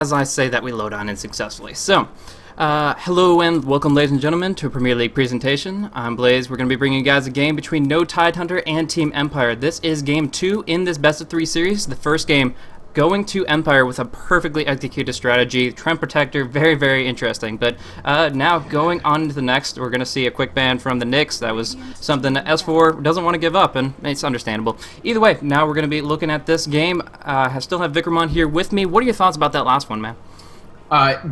As I say that, we load on in successfully. So, hello and welcome, ladies and gentlemen, to a Premier League presentation. I'm Blaze. We're going to be bringing you guys a game between No Tidehunter and Team Empire. This is game 2 in this best of 3 series. The first game going to Empire with a perfectly executed strategy. Trent Protector, very, very interesting. But now going on to the next, we're going to see a quick ban from the Knicks. That was something that S4 doesn't want to give up, and it's understandable. Either way, now we're going to be looking at this game. I still have Vikramon here with me. What are your thoughts about that last one, man?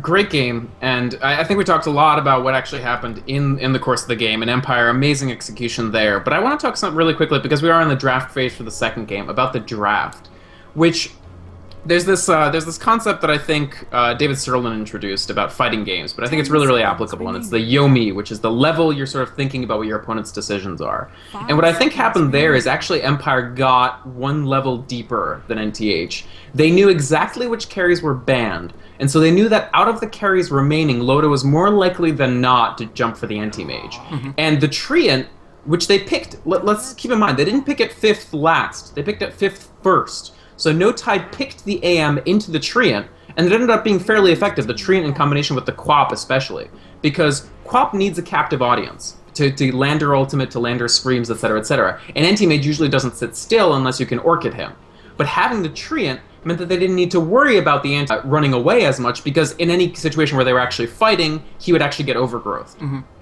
Great game, and I think we talked a lot about what actually happened in the course of the game, and Empire, amazing execution there. But I want to talk something really quickly, because we are in the draft phase for the second game, about the draft, which there's this concept that I think David Sterlin introduced about fighting games, but I think it's really, really applicable, and it's the Yomi, which is the level you're sort of thinking about what your opponent's decisions are. And what I think happened there is actually Empire got one level deeper than NTH. They knew exactly which carries were banned, and so they knew that out of the carries remaining, Loda was more likely than not to jump for the anti-mage. And the Treant, which they picked, let's keep in mind, they didn't pick it 5th last, they picked it 5th first. So No Tide picked the AM into the Treant, and it ended up being fairly effective, the Treant in combination with the Quap especially, because Quap needs a captive audience to land her ultimate, to land her screams, etc., etc. And anti-mage usually doesn't sit still unless you can Orchid him. But having the Treant meant that they didn't need to worry about the anti running away as much, because in any situation where they were actually fighting, he would actually get overgrowth.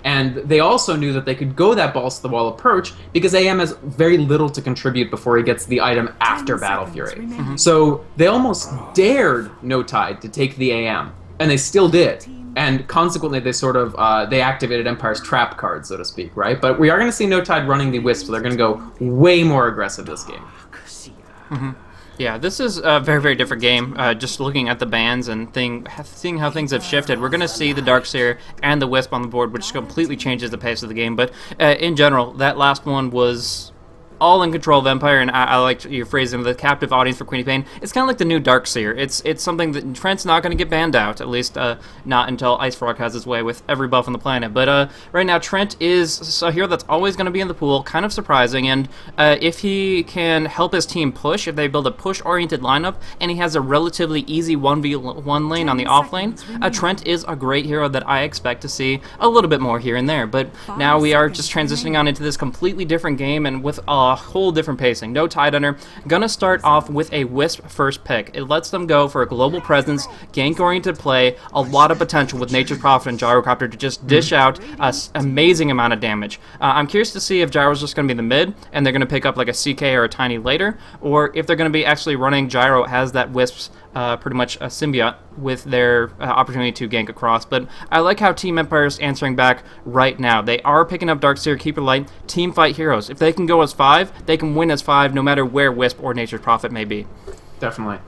And they also knew that they could go that balls to the wall approach, because AM has very little to contribute before he gets the item after Battle Fury. So they almost dared No Tide to take the AM, and they still did. And consequently, they sort of they activated Empire's trap card, so to speak, right? But we are going to see No Tide running the Wisp, so they're going to go way more aggressive this game. Yeah, this is a very, very different game. Just looking at the bans and seeing how things have shifted, we're going to see the Darkseer and the Wisp on the board, which completely changes the pace of the game. But in general, that last one was all in control of Empire, and I liked your phrasing, the captive audience for Queenie Pain. It's kind of like the new Darkseer. It's something that Trent's not going to get banned out, at least not until Ice Frog has his way with every buff on the planet. But right now, Trent is a hero that's always going to be in the pool, kind of surprising, and if he can help his team push, if they build a push-oriented lineup, and he has a relatively easy 1v1 lane on the off lane, Trent is a great hero that I expect to see a little bit more here and there. But now we are just transitioning on into this completely different game, and with a whole different pacing. No Tidehunter, gonna start off with a Wisp first pick. It lets them go for a global presence, gank-oriented play, a lot of potential with Nature's Prophet and Gyrocopter to just dish out an amazing amount of damage. I'm curious to see if Gyro's just gonna be in the mid, and they're gonna pick up like a CK or a Tiny later, or if they're gonna be actually running Gyro as that Wisp's pretty much a symbiote with their opportunity to gank across. But I like how Team Empire is answering back right now. They are picking up Darkseer, Keeper Light, team fight heroes. If they can go as 5, they can win as 5 no matter where Wisp or Nature's Prophet may be. Definitely.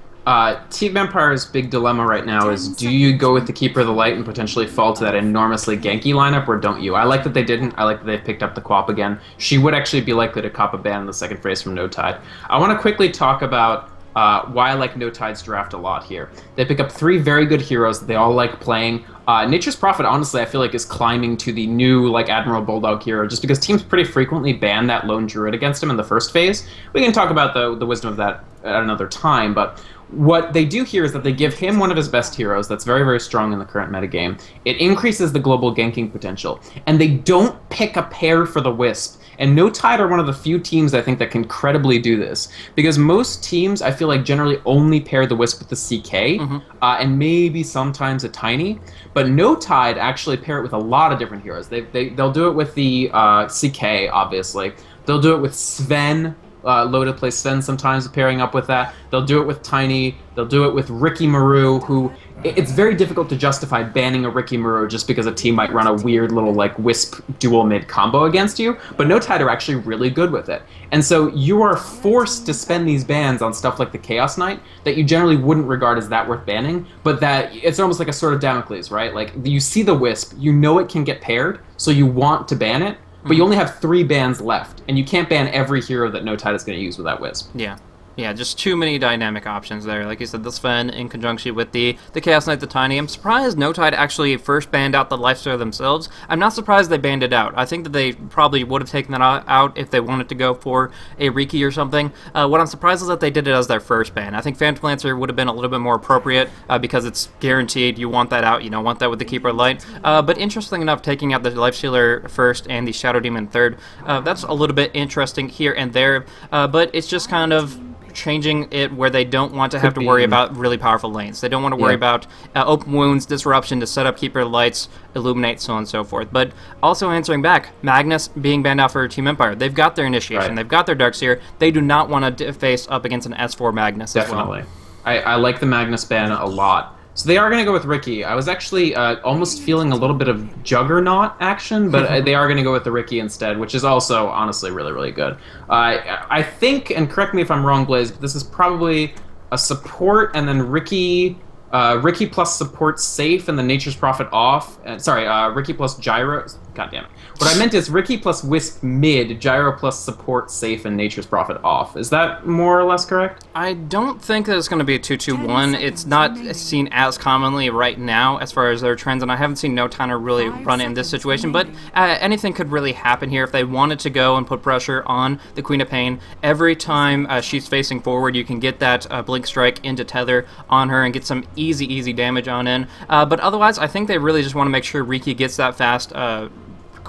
Team Empire's big dilemma right now is, do you go with the Keeper of the Light and potentially fall to that enormously ganky lineup, or don't you? I like that they didn't. I like that they picked up the Quap again. She would actually be likely to cop a ban in the second phase from No Tide. I want to quickly talk about why I like No Tide's draft a lot here. They pick up 3 very good heroes that they all like playing. Nature's Prophet, honestly, I feel like is climbing to the new like Admiral Bulldog hero, just because teams pretty frequently ban that lone druid against him in the first phase. We can talk about the wisdom of that at another time, but what they do here is that they give him one of his best heroes that's very, very strong in the current metagame. It increases the global ganking potential, and they don't pick a pair for the Wisp. And No Tide are one of the few teams I think that can credibly do this, because most teams I feel like generally only pair the Wisp with the CK, and maybe sometimes a Tiny, but No Tide actually pair it with a lot of different heroes. They'll do it with the CK, obviously. They'll do it with Sven. Loda plays Sven sometimes, pairing up with that. They'll do it with Tiny. They'll do it with Ricky Maru, who it's very difficult to justify banning a Ricky Maru just because a team might run a weird little like Wisp dual mid combo against you, but No Tide are actually really good with it. And so you are forced to spend these bans on stuff like the Chaos Knight that you generally wouldn't regard as that worth banning, but that it's almost like a sort of Damocles, right? Like you see the Wisp, you know it can get paired, so you want to ban it, but you only have 3 bans left, and you can't ban every hero that No Tide is going to use with that Wisp. Yeah. Yeah, just too many dynamic options there. Like you said, the Sven in conjunction with the Chaos Knight, the Tiny. I'm surprised No Tide actually first banned out the Lifestealer themselves. I'm not surprised they banned it out. I think that they probably would have taken that out if they wanted to go for a Riki or something. What I'm surprised is that they did it as their first ban. I think Phantom Lancer would have been a little bit more appropriate because it's guaranteed. You want that out. You don't want that with the Keeper Light. But interesting enough, taking out the Lifestealer first and the Shadow Demon third, that's a little bit interesting here and there. But it's just kind of changing it where they don't want to have to worry about really powerful lanes. They don't want to worry about open wounds, disruption to set up Keeper Lights, illuminate, so on and so forth. But also answering back, Magnus being banned out for Team Empire. They've got their initiation. They've got their Darkseer. They do not want to face up against an S4 Magnus as well. Definitely. I like the Magnus ban a lot. So they are going to go with Riki. I was actually almost feeling a little bit of Juggernaut action, but they are going to go with the Riki instead, which is also, honestly, really, really good. I think, and correct me if I'm wrong, Blaze, but this is probably a support and then Riki plus support safe and the Nature's Prophet off. Riki plus Gyro. God damn it. What I meant is Riki plus Wisp mid, Gyro plus support safe, and Nature's Prophet off. Is that more or less correct? I don't think that it's going to be a 2-2-1. It's not seen as commonly right now as far as their trends, and I haven't seen No Timer really run it in this situation, but anything could really happen here if they wanted to go and put pressure on the Queen of Pain. Every time she's facing forward, you can get that Blink Strike into tether on her and get some easy damage on in. But otherwise, I think they really just want to make sure Riki gets that fast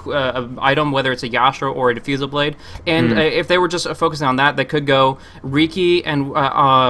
item, whether it's a Yashro or a Diffusal Blade. And if they were just focusing on that, they could go Riki and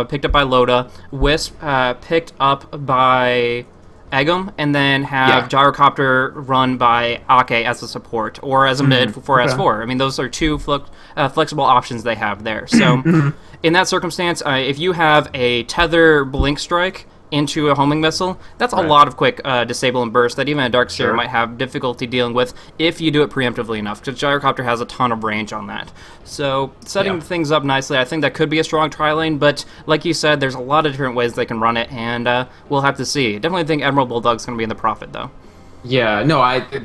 picked up by Loda, Wisp picked up by Egum, and then have Gyrocopter run by Ake as a support or as a mid for S4. I mean, those are two flexible options they have there. So in that circumstance, if you have a Tether Blink Strike into a homing missile, that's a lot of quick disable and burst that even a Darkseer might have difficulty dealing with if you do it preemptively enough, because Gyrocopter has a ton of range on that. So setting things up nicely, I think that could be a strong tri lane, but like you said, there's a lot of different ways they can run it, and we'll have to see. Definitely think Emerald Bulldog's going to be in the profit, though. Yeah, no,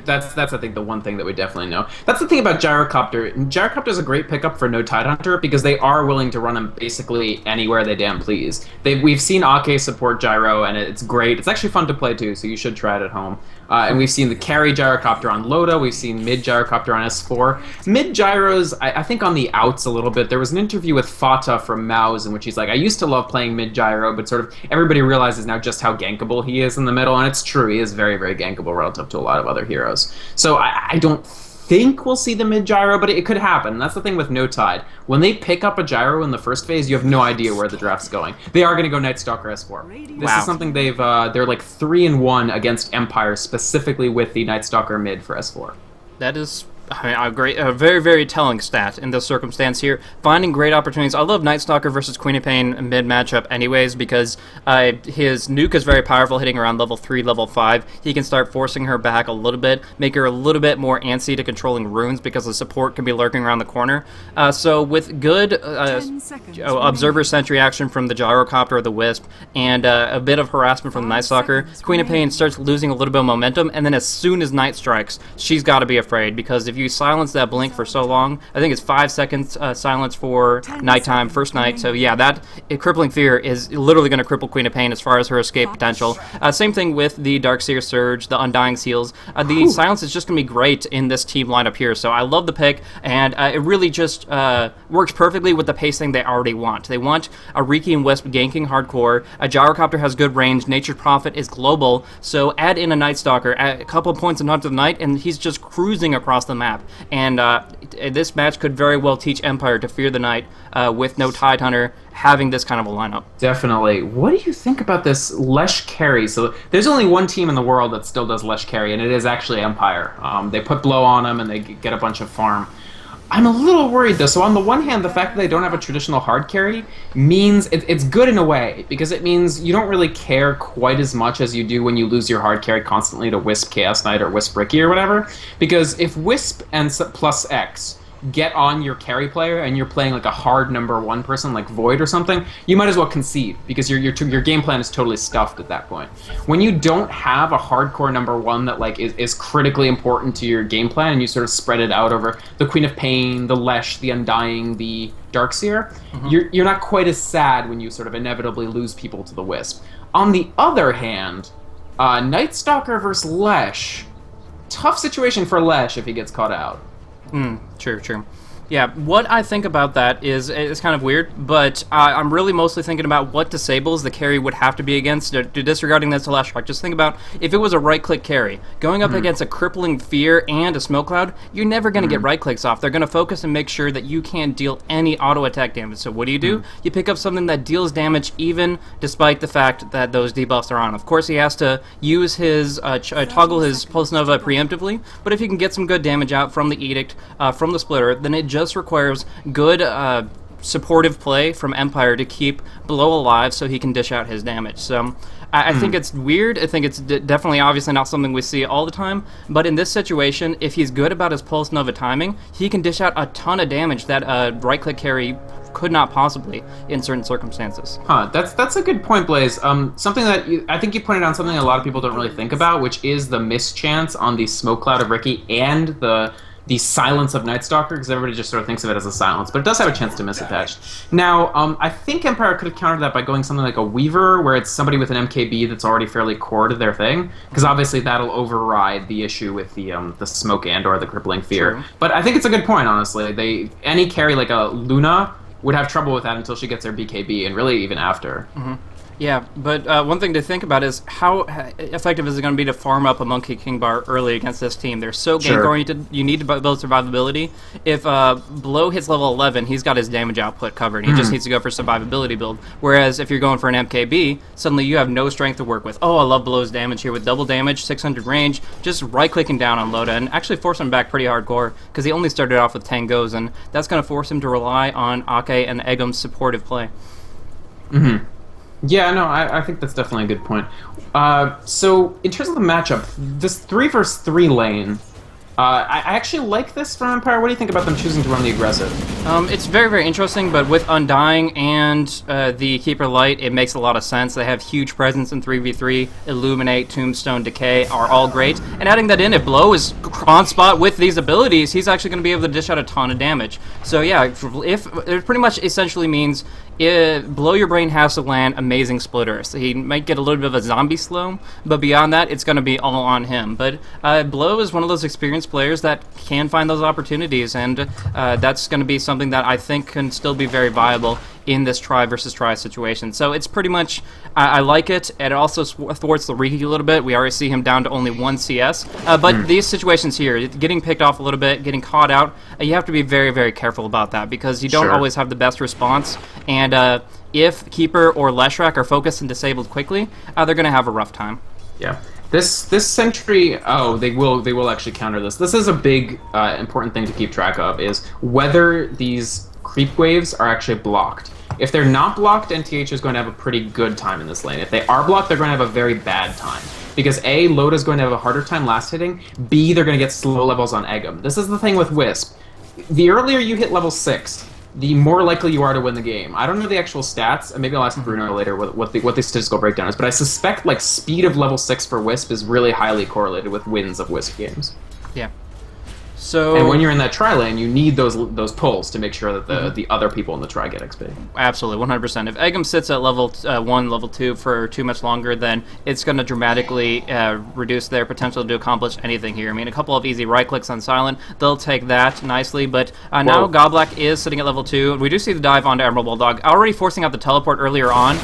that's I think the one thing that we definitely know. That's the thing about Gyrocopter. Gyrocopter is a great pickup for no Tidehunter because they are willing to run him basically anywhere they damn please. We've seen Ake support Gyro, and it's great. It's actually fun to play too, so you should try it at home. And we've seen the carry Gyrocopter on Loda. We've seen mid Gyrocopter on S4. Mid Gyros, I think on the outs a little bit. There was an interview with Fata from Mouse in which he's like, I used to love playing mid Gyro, but sort of everybody realizes now just how gankable he is in the middle, and it's true. He is very, very gankable relative to a lot of other heroes. So I don't think we'll see the mid Gyro, but it could happen. That's the thing with No Tide. When they pick up a Gyro in the first phase, you have no idea where the draft's going. They are going to go Night Stalker S4. This is something they're like 3-1 against Empire, specifically with the Night Stalker mid for S4. That is a very, very telling stat in this circumstance here. Finding great opportunities. I love Night Stalker versus Queen of Pain mid matchup anyways, because his nuke is very powerful, hitting around level 3, level 5. He can start forcing her back a little bit, make her a little bit more antsy to controlling runes because the support can be lurking around the corner. So with good Observer Sentry action from the Gyrocopter or the Wisp, and a bit of harassment from the Night Stalker, Queen of Pain starts losing a little bit of momentum, and then as soon as Night strikes, she's got to be afraid, because if you silence that blink for so long, I think it's 5 seconds silence for nighttime, first night, so yeah, that Crippling Fear is literally going to cripple Queen of Pain as far as her escape potential. Same thing with the Darkseer Surge, the Undying Seals. The silence is just going to be great in this team lineup here, so I love the pick, and it really just works perfectly with the pacing they already want. They want a Riki and Wisp ganking hardcore, a Gyrocopter has good range, Nature's Prophet is global, so add in a Night Stalker, add a couple of points in Hunt of the Night, and he's just cruising across the map. And this match could very well teach Empire to fear the night with no Tidehunter having this kind of a lineup. Definitely. What do you think about this Lesh carry? So there's only one team in the world that still does Lesh carry, and it is actually Empire. They put Blow on them, and they get a bunch of farm. I'm a little worried, though. So on the one hand, the fact that they don't have a traditional hard carry means it's good in a way, because it means you don't really care quite as much as you do when you lose your hard carry constantly to Wisp Chaos Knight or Wisp Riki or whatever. Because if Wisp and plus X get on your carry player and you're playing like a hard number 1 person like Void or something, you might as well concede, because your game plan is totally stuffed at that point. When you don't have a hardcore number 1 that like is critically important to your game plan, and you sort of spread it out over the Queen of Pain, the Lesh, the Undying, the Darkseer, you're not quite as sad when you sort of inevitably lose people to the Wisp. On the other hand, Night Stalker versus Lesh, tough situation for Lesh if he gets caught out. True. Yeah, what I think about that is it's kind of weird, but I'm really mostly thinking about what disables the carry would have to be against, disregarding that Celeste Rock. Just think about if it was a right-click carry. Going up against a crippling Fear and a Smoke Cloud, you're never going to get right-clicks off. They're going to focus and make sure that you can't deal any auto-attack damage. So what do? You pick up something that deals damage even despite the fact that those debuffs are on. Of course, he has to use his, toggle his Pulse Nova preemptively, but if he can get some good damage out from the Edict, from the Splitter, then it just requires good supportive play from Empire to keep Blow alive so he can dish out his damage. So I think it's weird. I think it's definitely obviously not something we see all the time, but in this situation, if he's good about his Pulse Nova timing, he can dish out a ton of damage that a right-click carry could not possibly in certain circumstances. That's a good point, Blaze. Something that I think you pointed out, something a lot of people don't really think about, which is the mischance on the Smoke Cloud of Ricky and the silence of Night Stalker, because everybody just sort of thinks of it as a silence, but it does have a chance to misattach. Now, I think Empire could have countered that by going something like a Weaver, where it's somebody with an MKB that's already fairly core to their thing, because obviously that'll override the issue with the Smoke and/or the Crippling Fear. True. But I think it's a good point, honestly. Any carry like a Luna would have trouble with that until she gets her BKB, and really even after. Yeah, but one thing to think about is how effective is it going to be to farm up a Monkey King Bar early against this team? They're so gank-oriented, you need to build survivability. If Blow hits level 11, he's got his damage output covered. He just needs to go for survivability build. Whereas if you're going for an MKB, suddenly you have no strength to work with. Oh, I love Blow's damage here with double damage, 600 range, just right-clicking down on Loda, and actually force him back pretty hardcore, because he only started off with 10 goes, and that's going to force him to rely on Ake and Eggum's supportive play. Yeah, no, I think that's definitely a good point. So, in terms of the matchup, this 3 versus 3 lane, I actually like this from Empire. What do you think about them choosing to run the aggressive? It's very, very interesting, but with Undying and the Keeper Light, it makes a lot of sense. They have huge presence in 3v3. Illuminate, Tombstone, Decay are all great. And adding that in, if Blow is on spot with these abilities, he's actually going to be able to dish out a ton of damage. So yeah, if it pretty much essentially means Blow Your Brain has to land amazing splitters. He might get a little bit of a zombie slow, but beyond that, it's going to be all on him. But Blow is one of those experienced players that can find those opportunities, and that's going to be something that I think can still be very viable in this try versus try situation. So it's pretty much, I like it. It also thwarts the Riki a little bit. We already see him down to only 1 CS. But these situations here, getting picked off a little bit, getting caught out, you have to be very, very careful about that, because you don't always have the best response. And if Keeper or Leshrac are focused and disabled quickly, they're going to have a rough time. Yeah. This Sentry, they will actually counter this. This is a big important thing to keep track of, is whether these creep waves are actually blocked. If they're not blocked, NTH is going to have a pretty good time in this lane. If they are blocked, they're going to have a very bad time. Because A, Loda's going to have a harder time last hitting, B, they're going to get slow levels on Eggum. This is the thing with Wisp. The earlier you hit level 6, the more likely you are to win the game. I don't know the actual stats, and maybe I'll ask Bruno later what the statistical breakdown is, but I suspect like speed of level 6 for Wisp is really highly correlated with wins of Wisp games. Yeah. So, and when you're in that try lane, you need those pulls to make sure that the other people in the try get XP. Absolutely, 100%. If Eggum sits at level 1, level 2 for too much longer, then it's going to dramatically reduce their potential to accomplish anything here. I mean, a couple of easy right-clicks on Silent, they'll take that nicely, but now Goblak is sitting at level 2. We do see the dive onto Emerald Bulldog. Already forcing out the teleport earlier on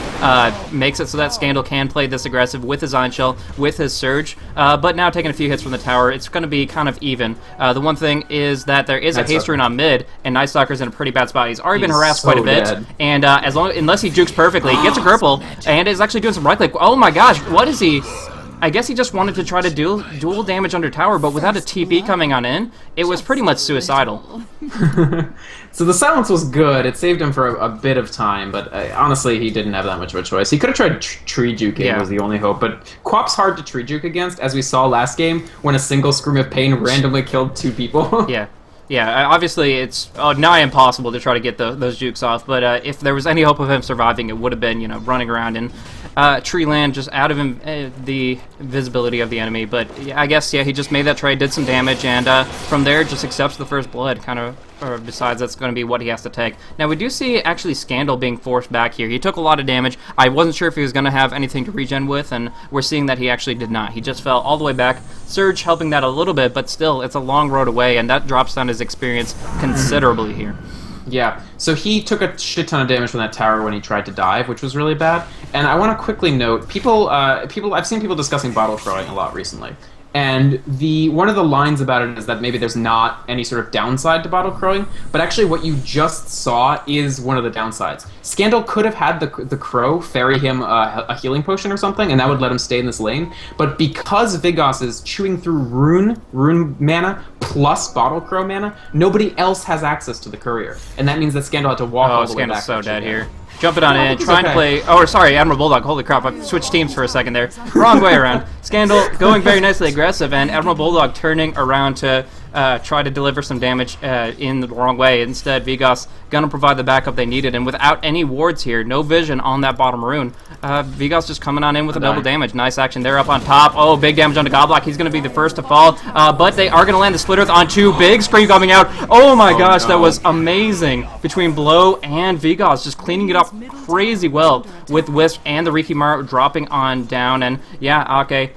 makes it so that Scandal can play this aggressive with his Iron Shell, with his Surge, but now taking a few hits from the tower, it's going to be kind of even. The one thing is that there is a haste rune on mid, and Night Stalker's in a pretty bad spot. He's already been harassed quite a bit, and unless he jukes perfectly, he gets a Gripple, and is actually doing some right click. Oh my gosh, what is he? I guess he just wanted to try to dual damage under tower, but without a TP coming on in, it was pretty much suicidal. So the silence was good. It saved him for a bit of time, but honestly, he didn't have that much of a choice. He could have tried tree juking, was the only hope, but Quap's hard to tree juke against, as we saw last game, when a single Scream of Pain randomly killed 2 people. Yeah, obviously it's nigh impossible to try to get those jukes off, but if there was any hope of him surviving, it would have been, running around and tree land just out of the visibility of the enemy. But yeah, I guess, yeah, he just made that trade, did some damage, and from there just accepts the first blood, kind of, or decides that's going to be what he has to take. Now, we do see actually Scandal being forced back here. He took a lot of damage. I wasn't sure if he was going to have anything to regen with, and we're seeing that he actually did not. He just fell all the way back. Surge helping that a little bit, but still, it's a long road away, and that drops down his experience considerably here. Yeah, so he took a shit ton of damage from that tower when he tried to dive, which was really bad. And I want to quickly note, I've seen people discussing bottle throwing a lot recently. And one of the lines about it is that maybe there's not any sort of downside to bottle crowing, but actually what you just saw is one of the downsides. Scandal could have had the crow ferry him a healing potion or something, and that would let him stay in this lane. But because Vigos is chewing through rune mana plus bottle crow mana, nobody else has access to the courier, and that means that Scandal had to walk all the way back. Scandal's so dead here. Jumping on in, trying to play... Oh, sorry, Admiral Bulldog. Holy crap, I switched teams for a second there. Wrong way around. Scandal going very nicely aggressive, and Admiral Bulldog turning around to try to deliver some damage in the wrong way. Instead, Vigos going to provide the backup they needed, and without any wards here, no vision on that bottom rune, Vigos just coming on in with a double damage. Nice action there up on top. Oh, big damage onto Goblock. He's going to be the first to fall, but they are going to land the splitters on two. Big scream coming out. Oh my gosh, that was amazing between Blow and Vigos, just cleaning it up crazy well with Wisp and the Rikimar dropping on down, and yeah, Ake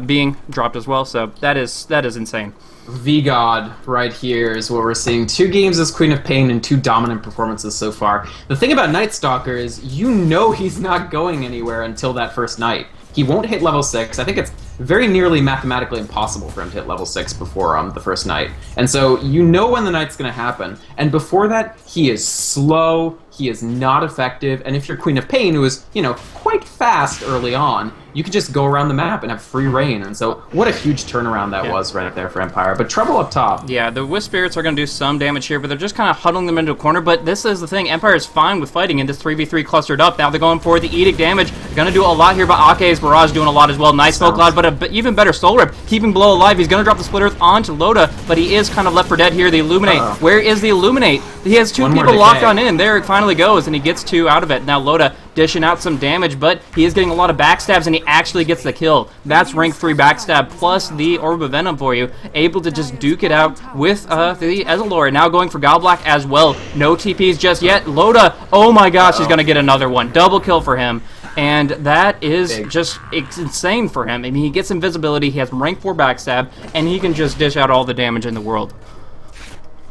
being dropped as well, so that is insane. V-God right here is what we're seeing. 2 games as Queen of Pain and 2 dominant performances so far. The thing about Night Stalker is you know he's not going anywhere until that first night. He won't hit level 6. I think it's very nearly mathematically impossible for him to hit level 6 before the first night. And so you know when the night's going to happen. And before that, he is slow, he is not effective, and if you're Queen of Pain, who is, you know, quite fast early on, you could just go around the map and have free reign. And so what a huge turnaround that was right there for Empire. But trouble up top. Yeah, the Wisp Spirits are going to do some damage here, but they're just kind of huddling them into a corner. But this is the thing, Empire is fine with fighting in this 3v3 clustered up. Now they're going for the Edict damage. They're going to do a lot here, but Ake's Barrage doing a lot as well. Nice Smoke Cloud, but an even better Soul Rip, keeping Blow alive. He's going to drop the Split Earth onto Loda, but he is kind of left for dead here. The Illuminate. Where is the Illuminate? He has 2 people locked on in. There it finally goes, and he gets 2 out of it. Now Loda dishing out some damage, but he is getting a lot of backstabs, and he actually gets the kill. That's rank 3 backstab, plus the Orb of Venom for you. Able to just duke it out with the Ezalor. Now going for Goblock as well. No TPs just yet. Loda, oh my gosh, he's going to get another one. Double kill for him. And that is just insane for him. I mean, he gets invisibility, he has rank 4 backstab, and he can just dish out all the damage in the world.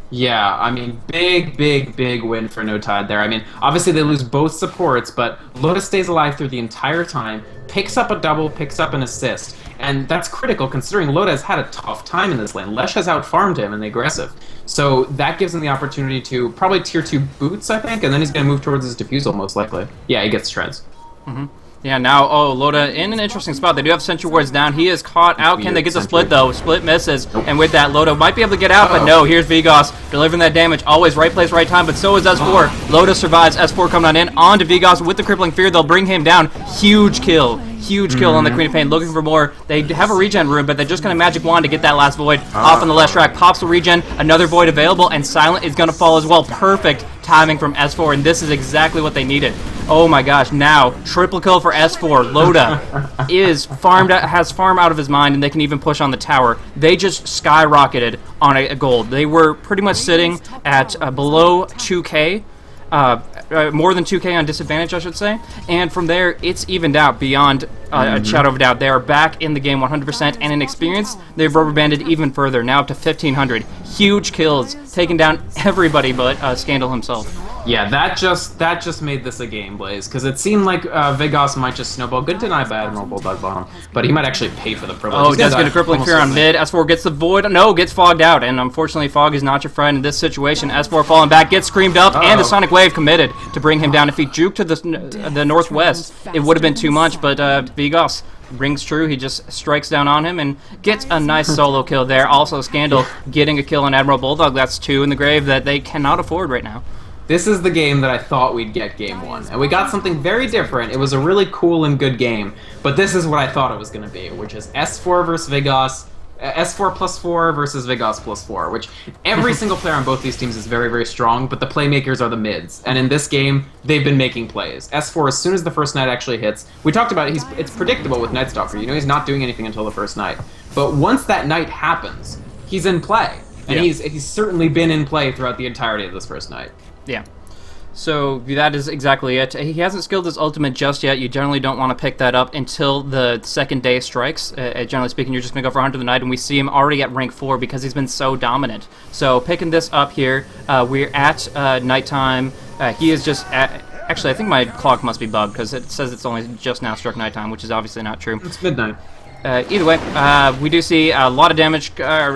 Yeah, I mean, big win for No Tide there. I mean, obviously they lose both supports, but Lotus stays alive through the entire time, picks up a double, picks up an assist, and that's critical considering Loda has had a tough time in this lane. Lesh has outfarmed him in the aggressive. So that gives him the opportunity to probably tier 2 boots, I think, and then he's going to move towards his defusal most likely. Yeah, he gets shreds. Yeah, now, Loda in an interesting spot. They do have Sentry Wards down. He is caught out. Can they get the split, though? Split misses. Nope. And with that, Loda might be able to get out, but no, here's Vigos delivering that damage. Always right place, right time, but so is S4. Loda survives. S4 coming on in. On to Vigos with the Crippling Fear. They'll bring him down. Huge kill. Huge kill on the Queen of Pain, looking for more. They have a regen rune, but they're just going to Magic Wand to get that last Void off on the left track. Pops the regen, another Void available, and Silent is going to fall as well. Perfect timing from S4, and this is exactly what they needed. Oh my gosh, now, triple kill for S4. Loda has farm out of his mind, and they can even push on the tower. They just skyrocketed on a gold. They were pretty much sitting at below 2k. More than 2k on disadvantage, I should say. And from there, it's evened out beyond a shadow of a doubt. They are back in the game 100%, and in experience, they've rubber banded even further, now up to 1,500. Huge kills, taking down everybody but Scandal himself. Yeah, that just made this a game, Blaze, because it seemed like Vigos might just snowball. Good deny by Admiral Bulldog bottom, but he might actually pay for the privilege. Oh, he does get a Crippling Fear on mid. S4 gets the Void. No, gets fogged out, and unfortunately, Fog is not your friend in this situation. S4 falling back, gets screamed up, and the Sonic Wave committed to bring him down. If he juked to the northwest, it would have been too much, but Vigos rings true. He just strikes down on him and gets a nice solo kill there. Also, Scandal getting a kill on Admiral Bulldog. That's 2 in the grave that they cannot afford right now. This is the game that I thought we'd get game 1, and we got something very different. It was a really cool and good game, but this is what I thought it was going to be, which is S4 versus Vigos. S4 plus 4 versus Vigos plus 4, which every single player on both these teams is very, very strong, but the playmakers are the mids. And in this game, they've been making plays. S4, as soon as the first night actually hits, we talked about it, it's predictable with Night Stalker. You know, he's not doing anything until the first night. But once that night happens, he's in play. And he's certainly been in play throughout the entirety of this first night. Yeah. So that is exactly it. He hasn't skilled his ultimate just yet. You generally don't want to pick that up until the second day strikes. Generally speaking, you're just going to go for Hunter of the Night, and we see him already at rank 4 because he's been so dominant. So picking this up here, we're at nighttime. He is just at... Actually, I think my clock must be bugged because it says it's only just now struck nighttime, which is obviously not true. It's midnight. Either way, we do see a lot of damage,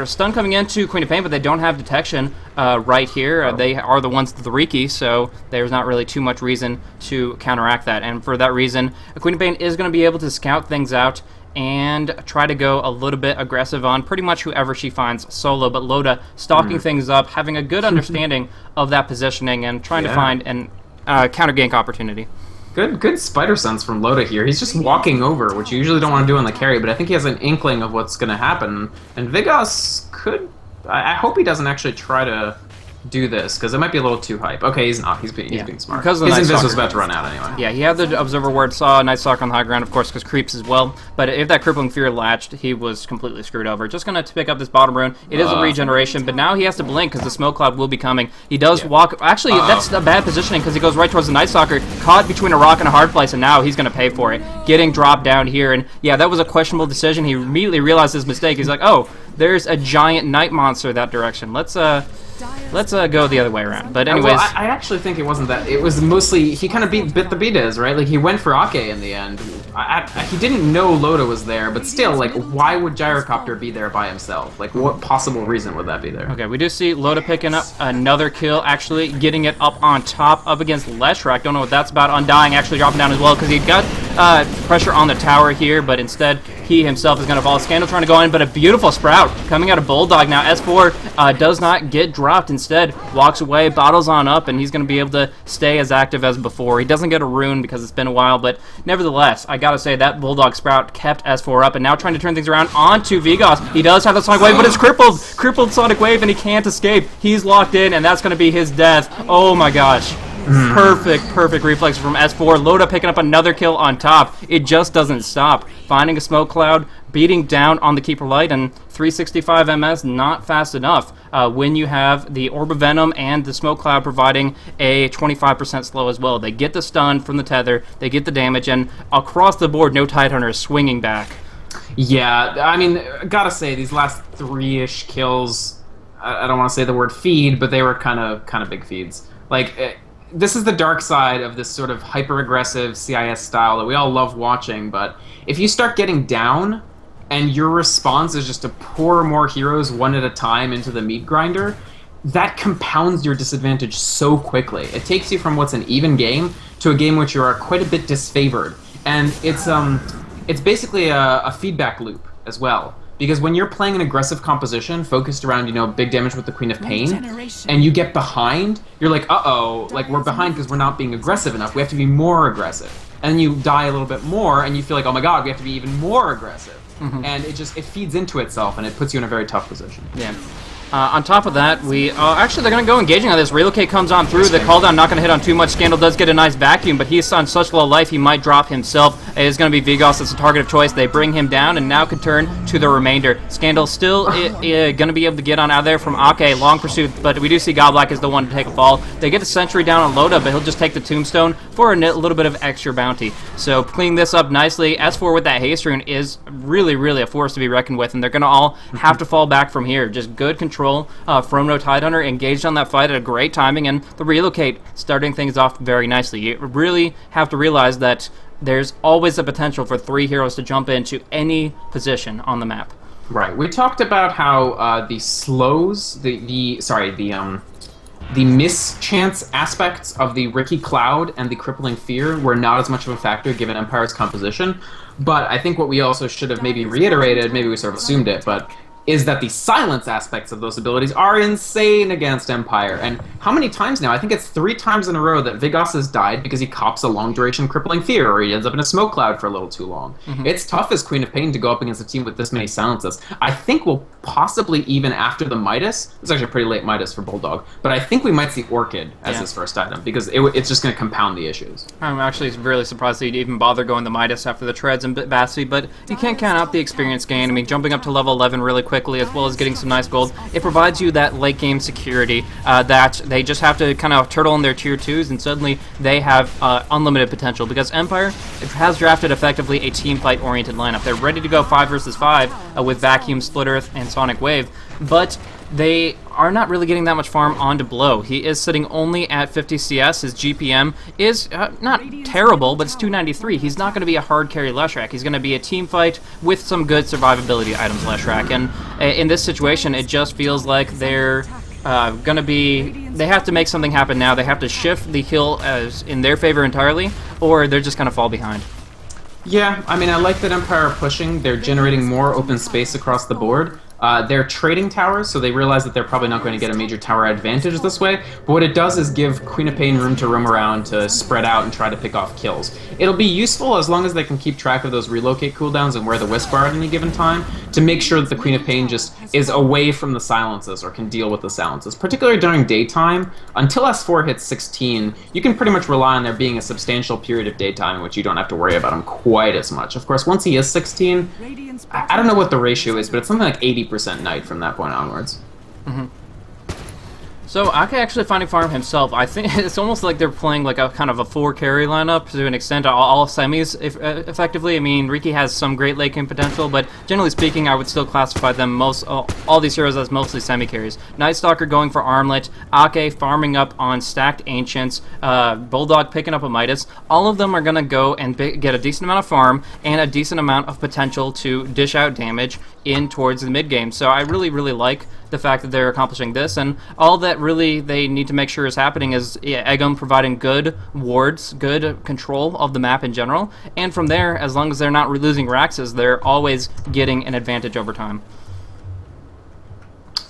stun coming into Queen of Pain, but they don't have detection right here. They are the ones with the Riki, so there's not really too much reason to counteract that. And for that reason, Queen of Pain is going to be able to scout things out and try to go a little bit aggressive on pretty much whoever she finds solo. But Loda stalking things up, having a good understanding of that positioning, and trying to find an counter gank opportunity. Good spider sense from Loda here. He's just walking over, which you usually don't want to do on the carry, but I think he has an inkling of what's going to happen. And Vigos could... I hope he doesn't actually try to do this, because it might be a little too hype. Okay, he's not. He's being smart. Because his invis was about to run out anyway. Yeah, he had the Observer Ward, saw Night Stalker on the high ground, of course, because creeps as well. But if that Crippling Fear latched, he was completely screwed over. Just going to pick up this bottom rune. It is a regeneration, but now he has to blink because the Smoke Cloud will be coming. He does walk... Actually, that's a bad positioning because he goes right towards the Night Stalker, caught between a rock and a hard place, and now he's going to pay for it. Getting dropped down here, and yeah, that was a questionable decision. He immediately realized his mistake. He's like, oh, there's a giant night monster that direction. Let's go the other way around. But anyways, well, I actually think it wasn't that. It was mostly he kind of bit the Betas, right? Like he went for Ake in the end. He didn't know Loda was there, but still, like, why would Gyrocopter be there by himself? Like, what possible reason would that be there? Okay, we do see Loda picking up another kill, actually getting it up on top, up against Leshrac. Don't know what that's about. Undying actually dropping down as well because he got pressure on the tower here, but instead he himself is going to fall. Scandal trying to go in, but a beautiful Sprout coming out of Bulldog now. S4 does not get dropped. Instead, walks away, bottles on up, and he's going to be able to stay as active as before. He doesn't get a rune because it's been a while, but nevertheless, I got to say that Bulldog Sprout kept S4 up, and now trying to turn things around onto Vigos. He does have the Sonic Wave, but it's crippled Sonic Wave, and he can't escape. He's locked in, and that's going to be his death. Oh my gosh. Perfect reflex from S4. Loda picking up another kill on top. It just doesn't stop. Finding a smoke cloud, beating down on the Keeper Light, and 365 MS not fast enough when you have the Orb of Venom and the smoke cloud providing a 25% slow as well. They get the stun from the tether, they get the damage, and across the board, no Tidehunter is swinging back. Yeah, I mean, gotta say, these last 3-ish kills, I don't want to say the word feed, but they were kind of big feeds. Like, this is the dark side of this sort of hyper-aggressive CIS style that we all love watching, but if you start getting down and your response is just to pour more heroes one at a time into the meat grinder, that compounds your disadvantage so quickly. It takes you from what's an even game to a game which you are quite a bit disfavored. And it's basically a feedback loop as well. Because when you're playing an aggressive composition focused around, you know, big damage with the Queen of Pain, and you get behind, you're like, uh-oh, like, we're behind because we're not being aggressive enough. We have to be more aggressive. And then you die a little bit more, and you feel like, oh my god, we have to be even more aggressive. And it feeds into itself, and it puts you in a very tough position. Yeah. On top of that, actually, they're going to go engaging on this. Relocate comes on through. The call down not going to hit on too much. Scandal does get a nice vacuum, but he's on such low life, he might drop himself. It is going to be Vigos as a target of choice. They bring him down and now can turn to the remainder. Scandal still going to be able to get on out of there from Ake. Long pursuit, but we do see Godblack is the one to take a fall. They get the Sentry down on Loda, but he'll just take the Tombstone for a little bit of extra bounty. So cleaning this up nicely. S4 with that haste rune is really, really a force to be reckoned with, and they're going to all have to fall back from here. Just good control from no Tidehunter, engaged on that fight at a great timing, and the relocate starting things off very nicely. You really have to realize that there's always the potential for 3 heroes to jump into any position on the map. Right. We talked about how the slows, the mischance aspects of the Riki Cloud and the Crippling Fear were not as much of a factor given Empire's composition, but I think what we also should have maybe reiterated, maybe we sort of assumed it, but is that the silence aspects of those abilities are insane against Empire. And how many times now? I think it's 3 times in a row that Vigos has died because he cops a long-duration crippling fear, or he ends up in a smoke cloud for a little too long. It's tough as Queen of Pain to go up against a team with this many silences. I think we'll possibly, even after the Midas, it's actually a pretty late Midas for Bulldog, but I think we might see Orchid as his first item, because it's just going to compound the issues. I'm actually really surprised that he'd even bother going the Midas after the Treads and Bassy, but you can't count out the experience gain. I mean, jumping up to level 11 really quickly, as well as getting some nice gold, it provides you that late game security that they just have to kind of turtle in their tier 2s, and suddenly they have unlimited potential, because Empire has drafted effectively a team fight oriented lineup. They're ready to go 5 versus 5 with Vacuum, Split Earth, and Sonic Wave, but they are not really getting that much farm onto Blow. He is sitting only at 50 CS. His GPM is not terrible, but it's 293. He's not going to be a hard carry Leshrac. He's going to be a team fight with some good survivability items Leshrac. And in this situation, it just feels like they're going to be... They have to make something happen now. They have to shift the kill as in their favor entirely, or they're just going to fall behind. Yeah, I mean, I like that Empire are pushing. They're generating more open space across the board. They're trading towers, so they realize that they're probably not going to get a major tower advantage this way, but what it does is give Queen of Pain room to roam around to spread out and try to pick off kills. It'll be useful as long as they can keep track of those relocate cooldowns and where the Wisp are at any given time, to make sure that the Queen of Pain just is away from the silences or can deal with the silences. Particularly during daytime, until S4 hits 16, you can pretty much rely on there being a substantial period of daytime in which you don't have to worry about him quite as much. Of course, once he is 16, I don't know what the ratio is, but it's something like 80% night from that point onwards. So Ake actually finding farm himself. I think it's almost like they're playing like a kind of a 4 carry lineup to an extent, all semis effectively. I mean, Riki has some great late game potential, but generally speaking, I would still classify them all these heroes as mostly semi carries. Night Stalker going for Armlet, Ake farming up on stacked Ancients, Bulldog picking up a Midas. All of them are gonna go and get a decent amount of farm and a decent amount of potential to dish out damage in towards the mid game. So I really, really like the fact that they're accomplishing this, and all that really they need to make sure is happening is Eggum providing good wards, good control of the map in general, and from there, as long as they're not losing Raxes, they're always getting an advantage over time.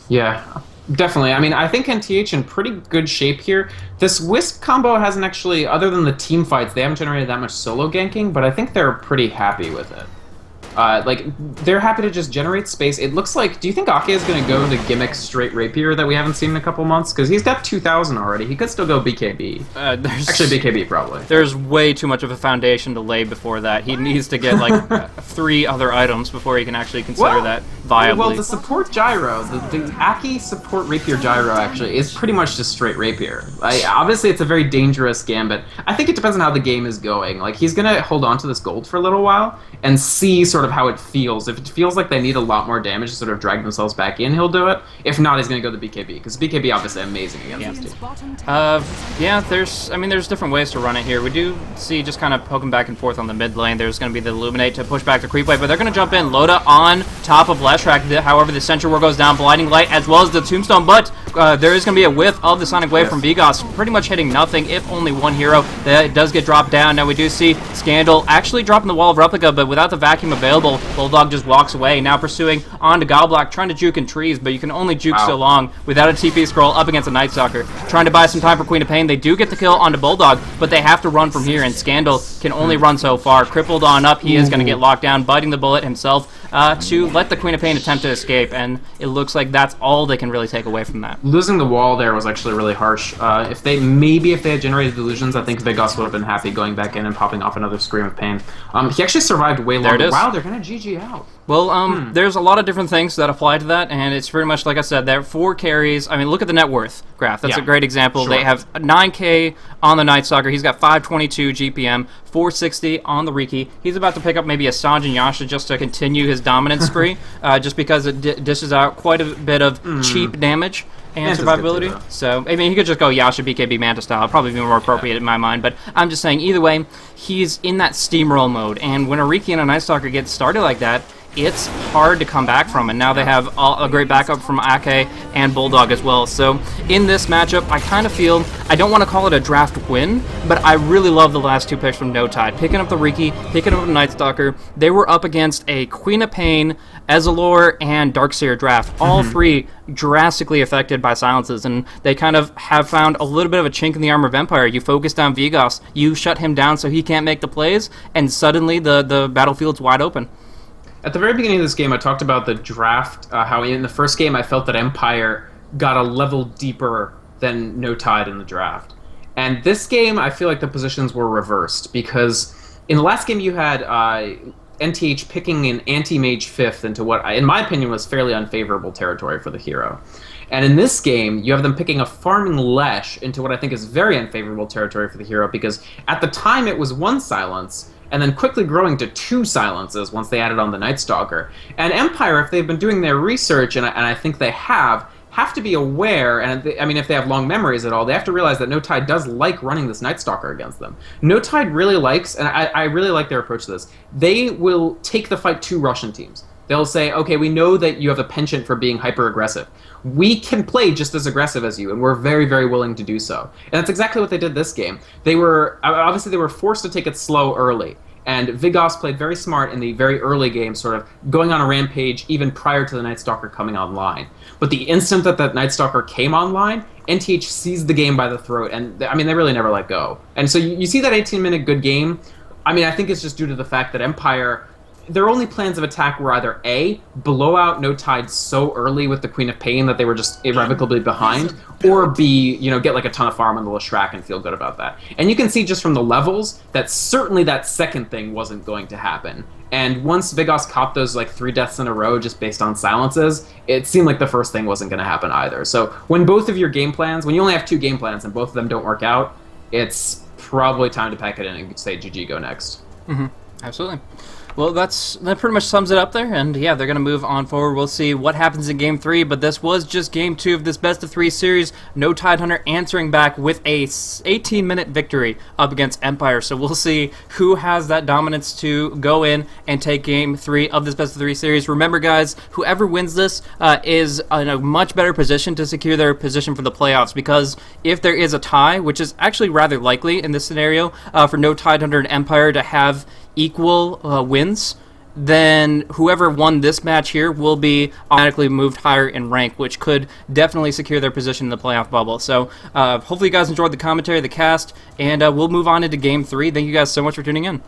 Yeah, definitely. I mean, I think NTH in pretty good shape here. This Wisp combo hasn't actually, other than the team fights, they haven't generated that much solo ganking, but I think they're pretty happy with it. Like, they're happy to just generate space. It looks like... Do you think Ake is going to go into gimmick straight Rapier that we haven't seen in a couple months? Because he's got 2,000 already. He could still go BKB. Actually, BKB, probably. There's way too much of a foundation to lay before that. He needs to get, like, 3 other items before he can actually consider that viably. Well, the support gyro, the Ake support Rapier gyro, actually, is pretty much just straight Rapier. Obviously, it's a very dangerous gambit. I think it depends on how the game is going. Like, he's going to hold on to this gold for a little while and see sort of how it feels. If it feels like they need a lot more damage to sort of drag themselves back in, he'll do it. If not, he's going to go the BKB, because BKB obviously amazing against this team. Yeah, there's different ways to run it here. We do see just kind of poking back and forth on the mid lane. There's going to be the Illuminate to push back the creep wave, but they're going to jump in. Loda on top of Leshrac. However, the Sentry War goes down, Blinding Light, as well as the Tombstone, but there is going to be a whiff of the Sonic Wave from Vigos, pretty much hitting nothing, if only one hero. That does get dropped down. Now we do see Scandal actually dropping the Wall of Replica, but without the vacuum available, Bulldog just walks away. Now pursuing on to Goblak, trying to juke in trees, but you can only juke so long without a TP scroll up against a Night Stalker. Trying to buy some time for Queen of Pain. They do get the kill onto Bulldog, but they have to run from here, and Scandal can only run so far. Crippled on up, he is going to get locked down, biting the bullet himself to let the Queen of Pain attempt to escape, and it looks like that's all they can really take away from that. Losing the wall there was actually really harsh. If they had generated delusions, I think Vigos would have been happy going back in and popping off another Scream of Pain. He actually survived way longer. Wow, they're going to GG out. Well, there's a lot of different things that apply to that, and it's pretty much like I said, there are 4 carries. I mean, look at the net worth graph. That's a great example. Sure. They have 9K on the Night Stalker. He's got 522 GPM, 460 on the Riki. He's about to pick up maybe a Sanj and Yasha just to continue his dominance spree, just because it dishes out quite a bit of cheap damage and survivability. So, I mean, he could just go Yasha BKB Manta style. Probably be more appropriate in my mind, but I'm just saying, either way, he's in that steamroll mode, and when a Riki and a Night Stalker get started like that, it's hard to come back from. And now they have a great backup from Ake and Bulldog as well. So in this matchup, I kind of feel, I don't want to call it a draft win, but I really love the last 2 picks from No Tide. Picking up the Riki, picking up the Night Stalker. They were up against a Queen of Pain, Ezalor, and Darkseer draft. All 3 drastically affected by silences, and they kind of have found a little bit of a chink in the armor of Empire. You focus down Vigos, you shut him down so he can't make the plays, and suddenly the battlefield's wide open. At the very beginning of this game, I talked about the draft, how in the first game I felt that Empire got a level deeper than No Tide in the draft. And this game, I feel like the positions were reversed, because in the last game you had NTH picking an anti-mage 5th into what, in my opinion, was fairly unfavorable territory for the hero. And in this game, you have them picking a farming Lesh into what I think is very unfavorable territory for the hero, because at the time it was 1 silence, and then quickly growing to 2 silences once they added on the Night Stalker. And Empire, if they've been doing their research, and I think they have to be aware, and if they have long memories at all, they have to realize that No Tide does like running this Night Stalker against them. No Tide really likes, and I really like their approach to this, they will take the fight to Russian teams. They'll say, okay, we know that you have a penchant for being hyper-aggressive. We can play just as aggressive as you, and we're very, very willing to do so. And that's exactly what they did this game. Obviously they were forced to take it slow early. And Vigos played very smart in the very early game, sort of going on a rampage even prior to the Night Stalker coming online. But the instant that Night Stalker came online, NTH seized the game by the throat, and they really never let go. And so you see that 18-minute good game. I think it's just due to the fact that Empire, their only plans of attack were either A, blow out No Tide so early with the Queen of Pain that they were just irrevocably behind, or B, get like a ton of farm on the Leshrac and feel good about that. And you can see just from the levels that certainly that second thing wasn't going to happen. And once Vigos copped those 3 deaths in a row just based on silences, it seemed like the first thing wasn't going to happen either. So when both of your game plans, when you only have 2 game plans and both of them don't work out, it's probably time to pack it in and say GG, go next. Mm-hmm. Absolutely. Well, that pretty much sums it up there, and yeah, they're going to move on forward. We'll see what happens in Game 3, but this was just Game 2 of this best-of-3 series. No Tidehunter answering back with a 18-minute victory up against Empire, so we'll see who has that dominance to go in and take Game 3 of this best-of-3 series. Remember, guys, whoever wins this is in a much better position to secure their position for the playoffs, because if there is a tie, which is actually rather likely in this scenario, for No Tidehunter and Empire to have equal wins, then whoever won this match here will be automatically moved higher in rank, which could definitely secure their position in the playoff bubble. So hopefully you guys enjoyed the commentary, the cast, and we'll move on into Game 3. Thank you guys so much for tuning in.